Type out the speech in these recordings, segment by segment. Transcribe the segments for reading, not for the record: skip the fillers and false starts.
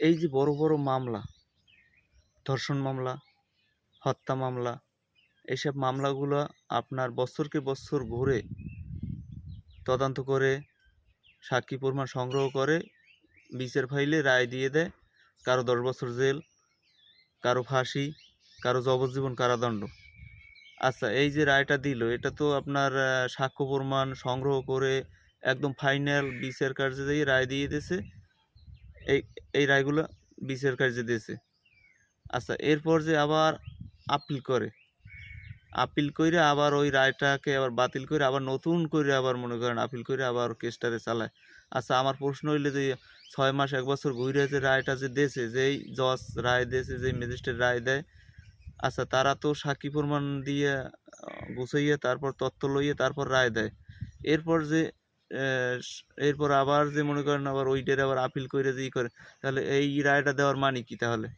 এই যে বড় বড় মামলা, ধর্ষণ মামলা, হত্যা মামলা, এইসব মামলাগুলো আপনার বছরকে বছর ঘুরে তদন্ত করে সাক্ষী প্রমাণ সংগ্রহ করে বিচার ফাইলে রায় দিয়ে দেয়। কারো 10 বছর জেল, কারো ফাঁসি, কারো যাবজ্জীবন কারাদণ্ড। আচ্ছা, এই যে রায়টা দিল, এটা তো আপনার সাক্ষ্য প্রমাণ সংগ্রহ করে একদম ফাইনাল বিচার কার্যে দিয়ে রায় দিয়ে দিয়েছে। এই এই রায়গুলো বিচার কার্যে দিয়েছে। আচ্ছা, এরপর যে আবার আপিল করে, আপিল করে আবার ওই রায়টাকে আবার বাতিল করে আবার নতুন করে আবার মনে করেন আপিল করে আবার কেসটারে চালায়। আচ্ছা, আমার প্রশ্ন হইলে যে 6 মাস 1 বছর ঘুরে যে রায়টা যে দিয়েছে, যেই জজ রায় দিয়েছে, যেই ম্যাজিস্ট্রেট রায় দেয়, আচ্ছা তারা তো সাক্ষী প্রমাণ দিয়ে গুছাইয়ে তারপর তথ্য লইয়ে তারপর রায় দেয়। এরপর যে এরপর আবার যে মনে করেন আবার ওইটার আবার আপিল করে যে করে, তাহলে এই রায়টা দেওয়ার মানে কি তাহলে?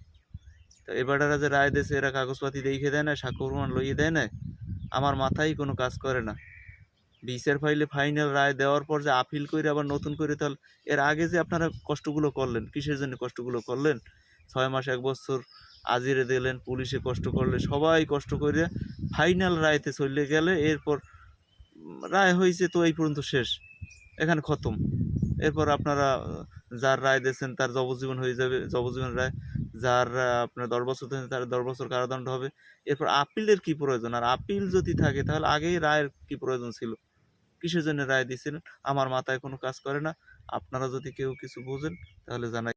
তো এবারেরা যে রায় দিয়েছে এরা কাগজপাতি দেখে দেয় না, সাক্ষ্য প্রমাণ লইয়ে দেয় না। আমার মাথায় কোনো কাজ করে না। বিচার ফাইলে ফাইনাল রায় দেওয়ার পর যে আপিল করে আবার নতুন করে, তাহলে এর আগে যে আপনারা কষ্টগুলো করলেন, কিসের জন্য কষ্টগুলো করলেন? 6 মাস 1 বছর আজিরে দিলেন, পুলিশে কষ্ট করলে, সবাই কষ্ট করে ফাইনাল রায়তে চলে গেলে এরপর রায় হয়েছে তো এই পর্যন্ত শেষ, এখানে খতম। এরপর আপনারা যার রায় দিয়েছেন তার যাবজ্জীবন হয়ে যাবে, যাবজ্জীবন রায়। যার আপনার 10 বছর দিয়েছেন তার 10 বছর কারাদণ্ড হবে। এরপর আপিলের কি প্রয়োজন? আর আপিল যদি থাকে তাহলে আগেই রায়ের কি প্রয়োজন ছিল? কিসের জন্য রায় দিয়েছিলেন? আমার মাথায় কোনো কাজ করে না। আপনারা যদি কেউ কিছু বোঝেন তাহলে জানাই।